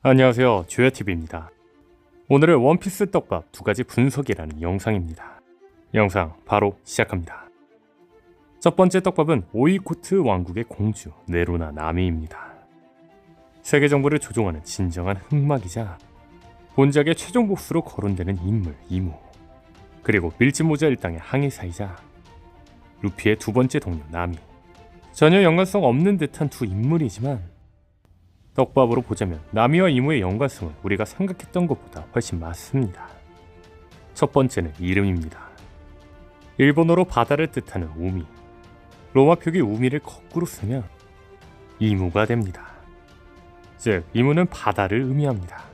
안녕하세요, 조야TV입니다. 오늘은 원피스 떡밥 2가지 분석이라는 영상입니다. 영상 바로 시작합니다. 첫 번째 떡밥은 오이코트 왕국의 공주 네로나 나미입니다. 세계 정부를 조종하는 진정한 흑막이자 본작의 최종 보스로 거론되는 인물 이무, 그리고 밀짚모자 일당의 항해사이자 루피의 두 번째 동료 나미. 전혀 연관성 없는 듯한 두 인물이지만 떡밥으로 보자면 나미와 이무의 연관성은 우리가 생각했던 것보다 훨씬 많습니다. 첫 번째는 이름입니다. 일본어로 바다를 뜻하는 우미, 로마 표기 우미를 거꾸로 쓰면 이무가 됩니다. 즉 이무는 바다를 의미합니다.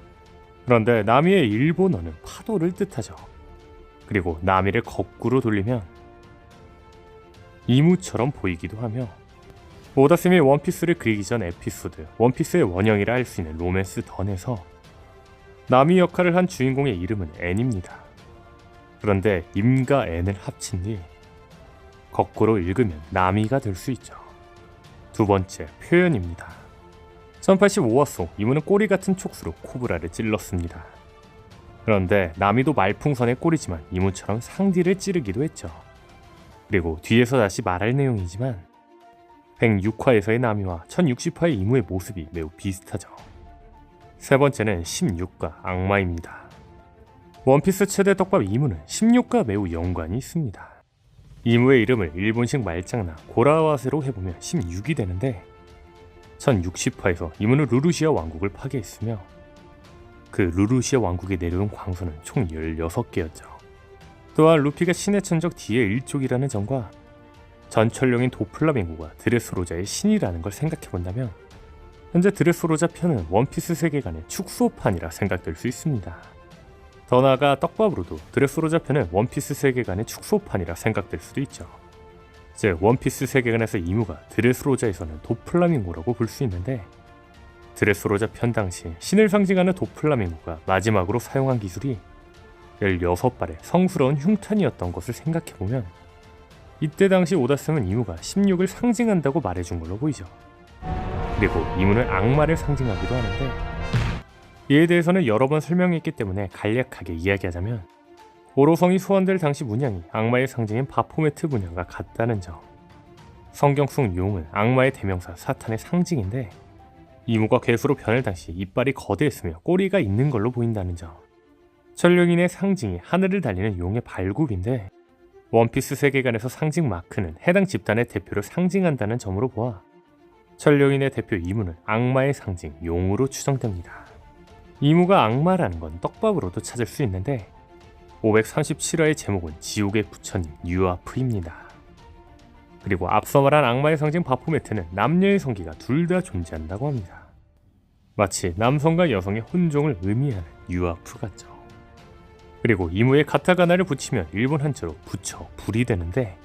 그런데 나미의 일본어는 파도를 뜻하죠. 그리고 나미를 거꾸로 돌리면 이무처럼 보이기도 하며, 오다쌤이 원피스를 그리기 전 에피소드 원피스의 원형이라 할 수 있는 로맨스 던에서 나미 역할을 한 주인공의 이름은 앤입니다. 그런데 임과 앤을 합친 뒤 거꾸로 읽으면 나미가 될 수 있죠. 두 번째, 표현입니다. 1085화 속 이무는 꼬리 같은 촉수로 코브라를 찔렀습니다. 그런데 나미도 말풍선의 꼬리지만 이무처럼 상디를 찌르기도 했죠. 그리고 뒤에서 다시 말할 내용이지만 106화에서의 나미와 1060화의 이무의 모습이 매우 비슷하죠. 세 번째는 16과 악마입니다. 원피스 최대 떡밥 이무는 16과 매우 연관이 있습니다. 이무의 이름을 일본식 말장나 고라와세로 해보면 16이 되는데, 1060화에서 이무는 루루시아 왕국을 파괴했으며 그 루루시아 왕국에 내려온 광선은 총 16개였죠. 또한 루피가 신의 천적 D의 일족이라는 점과 전철령인 도플라밍고가 드레스로자의 신이라는 걸 생각해본다면 현재 드레스로자 편은 원피스 세계관의 축소판이라 생각될 수 있습니다. 더 나아가 떡밥으로도 드레스로자 편은 원피스 세계관의 축소판이라 생각될 수도 있죠. 즉 원피스 세계관에서 이무가 드레스로자에서는 도플라밍고라고 볼 수 있는데, 드레스로자 편 당시 신을 상징하는 도플라밍고가 마지막으로 사용한 기술이 16발의 성스러운 흉탄이었던 것을 생각해보면 이때 당시 오다쌤은 이무가 16을 상징한다고 말해준 걸로 보이죠. 그리고 이무는 악마를 상징하기도 하는데, 이에 대해서는 여러 번 설명했기 때문에 간략하게 이야기하자면 오로성이 소환될 당시 문양이 악마의 상징인 바포메트 문양과 같다는 점, 성경 속 용은 악마의 대명사 사탄의 상징인데 이무가 괴수로 변할 당시 이빨이 거대했으며 꼬리가 있는 걸로 보인다는 점, 천룡인의 상징이 하늘을 달리는 용의 발굽인데 원피스 세계관에서 상징 마크는 해당 집단의 대표를 상징한다는 점으로 보아 천룡인의 대표 이무는 악마의 상징 용으로 추정됩니다. 이무가 악마라는 건 떡밥으로도 찾을 수 있는데 537화의 제목은 지옥의 부처님 유아프입니다. 그리고 앞서 말한 악마의 상징 바포메트는 남녀의 성기가 둘 다 존재한다고 합니다. 마치 남성과 여성의 혼종을 의미하는 유아프 같죠. 그리고 이무의 가타가나를 붙이면 일본 한자로 부처, 불이 되는데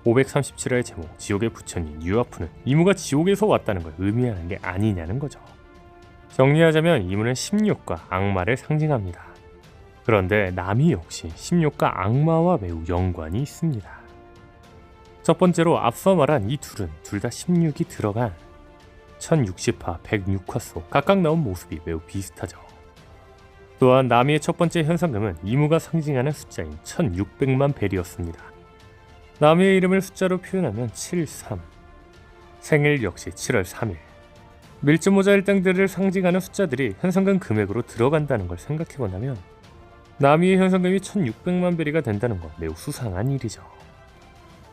537화의 제목 지옥의 부처님 유아프는 이무가 지옥에서 왔다는 걸 의미하는 게 아니냐는 거죠. 정리하자면 이무는 16과 악마를 상징합니다. 그런데 나미 역시 16과 악마와 매우 연관이 있습니다. 첫 번째로 앞서 말한 이 둘은 둘 다 16이 들어간 1060화, 106화 속 각각 나온 모습이 매우 비슷하죠. 또한 나미의 첫 번째 현상금은 이무가 상징하는 숫자인 1600만 벨이었습니다. 나미의 이름을 숫자로 표현하면 73, 생일 역시 7월 3일, 밀짚모자 일당들을 상징하는 숫자들이 현상금 금액으로 들어간다는 걸 생각해본다면 나미의 현상금이 1600만 벨이가 된다는 건 매우 수상한 일이죠.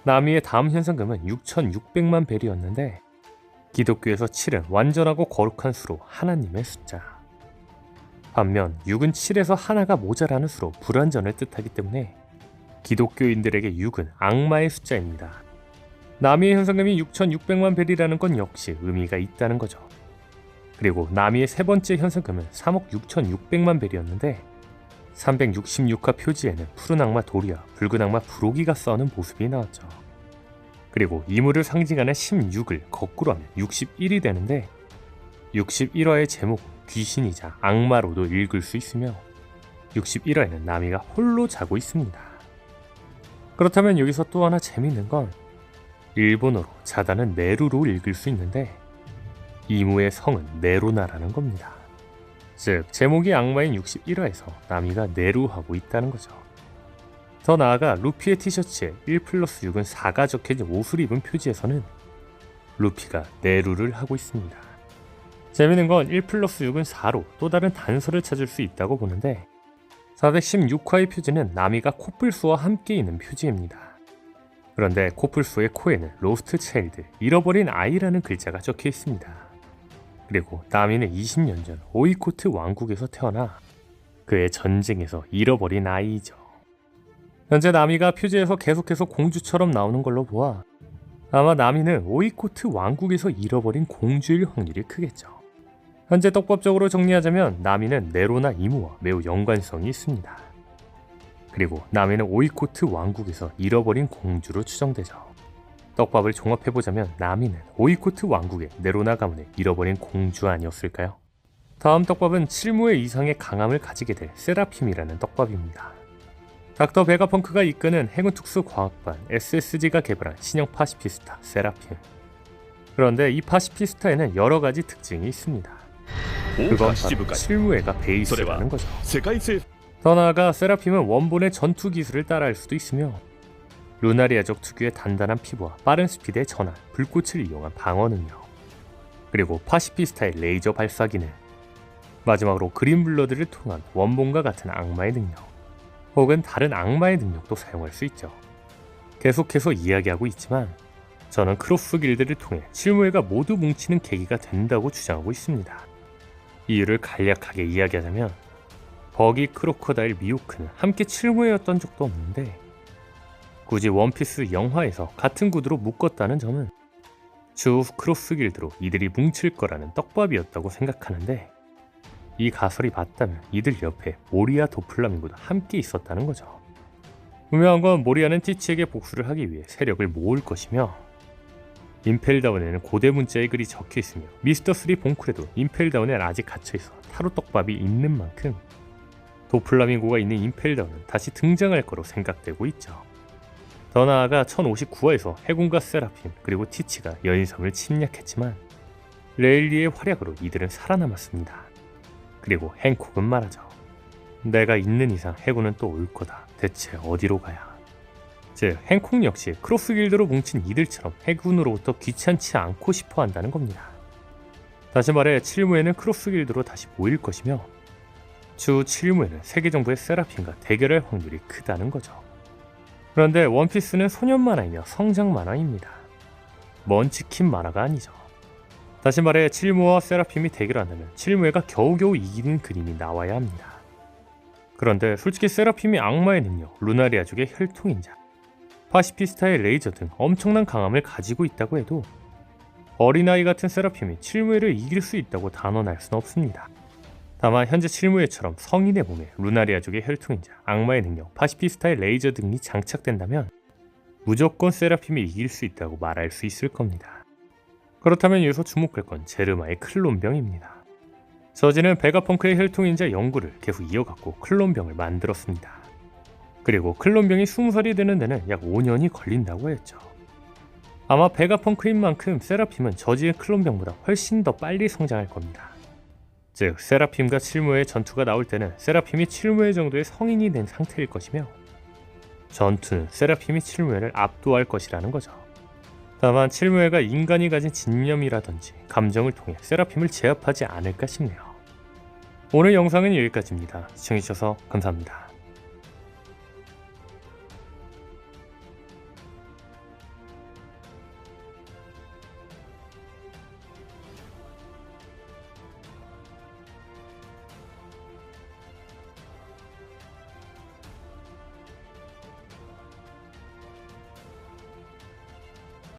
나미의 다음 현상금은 6600만 벨이었는데 기독교에서 7은 완전하고 거룩한 수로 하나님의 숫자, 반면 6은 7에서 하나가 모자라는 수로 불완전을 뜻하기 때문에 기독교인들에게 6은 악마의 숫자입니다. 나미의 현상금이 6600만 벨이라는 건 역시 의미가 있다는 거죠. 그리고 나미의 세 번째 현상금은 3억 6600만 벨이었는데 366화 표지에는 푸른 악마 도리와 붉은 악마 브로기가 써는 모습이 나왔죠. 그리고 이무를 상징하는 16을 거꾸로 하면 61이 되는데 61화의 제목은 귀신이자 악마로도 읽을 수 있으며 61화에는 나미가 홀로 자고 있습니다. 그렇다면 여기서 또 하나 재밌는 건 일본어로 자다는 네루로 읽을 수 있는데 이무의 성은 네로나라는 겁니다. 즉 제목이 악마인 61화에서 나미가 내루하고 있다는 거죠. 더 나아가 루피의 티셔츠에 1+6은 4가 적혀진 옷을 입은 표지에서는 루피가 내루를 하고 있습니다. 재밌는 건 1+6은 4로 또 다른 단서를 찾을 수 있다고 보는데 416화의 표지는 나미가 코뿔소와 함께 있는 표지입니다. 그런데 코뿔소의 코에는 로스트 차일드, 잃어버린 아이라는 글자가 적혀 있습니다. 그리고 나미는 20년 전 오이코트 왕국에서 태어나 그의 전쟁에서 잃어버린 아이이죠. 현재 나미가 표지에서 계속해서 공주처럼 나오는 걸로 보아 아마 나미는 오이코트 왕국에서 잃어버린 공주일 확률이 크겠죠. 현재 떡밥적으로 정리하자면 나미는 네로나 이무와 매우 연관성이 있습니다. 그리고 나미는 오이코트 왕국에서 잃어버린 공주로 추정되죠. 떡밥을 종합해보자면 나미는 오이코트 왕국의 네로나 가문의 잃어버린 공주 아니었을까요? 다음 떡밥은 칠무의 이상의 강함을 가지게 될 세라핌이라는 떡밥입니다. 닥터 베가펑크가 이끄는 행운특수 과학반 SSG가 개발한 신형 파시피스타 세라핌. 그런데 이 파시피스타에는 여러가지 특징이 있습니다. 그건 바로 칠무회가 베이스라는 거죠. 더 나아가 세라핌은 원본의 전투 기술을 따라할 수도 있으며 루나리아족 특유의 단단한 피부와 빠른 스피드의 전환, 불꽃을 이용한 방어 능력, 그리고 파시피스타의 레이저 발사 기능, 마지막으로 그린블러드를 통한 원본과 같은 악마의 능력, 혹은 다른 악마의 능력도 사용할 수 있죠. 계속해서 이야기하고 있지만 저는 크로스 길드를 통해 칠무회가 모두 뭉치는 계기가 된다고 주장하고 있습니다. 이유를 간략하게 이야기하자면 버기, 크로커다일, 미호크는 함께 칠무회였던 적도 없는데 굳이 원피스 영화에서 같은 구두로 묶었다는 점은 추후 크로스 길드로 이들이 뭉칠 거라는 떡밥이었다고 생각하는데 이 가설이 맞다면 이들 옆에 모리아 도플라밍고도 함께 있었다는 거죠. 분명한 건 모리아는 티치에게 복수를 하기 위해 세력을 모을 것이며 임펠다운에는 고대 문자의 글이 적혀 있으며 미스터 3 봉쿨에도 임펠다운엔 아직 갇혀있어 타로 떡밥이 있는 만큼 도플라밍고가 있는 임펠다운은 다시 등장할 거로 생각되고 있죠. 더 나아가 1059화에서 해군과 세라핌 그리고 티치가 여인섬을 침략했지만 레일리의 활약으로 이들은 살아남았습니다. 그리고 행콕은 말하죠. 내가 있는 이상 해군은 또 올 거다. 대체 어디로 가야? 즉 행콕 역시 크로스 길드로 뭉친 이들처럼 해군으로부터 귀찮지 않고 싶어 한다는 겁니다. 다시 말해 칠무에는 크로스 길드로 다시 모일 것이며 추후 칠무에는 세계 정부의 세라핌과 대결할 확률이 크다는 거죠. 그런데 원피스는 소년 만화이며 성장 만화입니다. 먼치킨 만화가 아니죠. 다시 말해 칠무와 세라핌이 대결한다면 칠무회가 겨우겨우 이기는 그림이 나와야 합니다. 그런데 솔직히 세라핌이 악마의 능력, 루나리아족의 혈통인자, 파시피스타의 레이저 등 엄청난 강함을 가지고 있다고 해도 어린아이 같은 세라핌이 칠무회를 이길 수 있다고 단언할 수는 없습니다. 다만 현재 칠무회처럼 성인의 몸에 루나리아족의 혈통인자, 악마의 능력, 파시피스타의 레이저 등이 장착된다면 무조건 세라핌이 이길 수 있다고 말할 수 있을 겁니다. 그렇다면 여기서 주목할 건 제르마의 클론병입니다. 저지는 베가펑크의 혈통인자 연구를 계속 이어갔고 클론병을 만들었습니다. 그리고 클론병이 20살이 되는 데는 약 5년이 걸린다고 했죠. 아마 베가펑크인 만큼 세라핌은 저지의 클론병보다 훨씬 더 빨리 성장할 겁니다. 즉 세라핌과 칠무의 전투가 나올 때는 세라핌이 칠무의 정도의 성인이 된 상태일 것이며 전투는 세라핌이 칠무회를 압도할 것이라는 거죠. 다만 칠무회가 인간이 가진 진념이라든지 감정을 통해 세라핌을 제압하지 않을까 싶네요. 오늘 영상은 여기까지입니다. 시청해주셔서 감사합니다.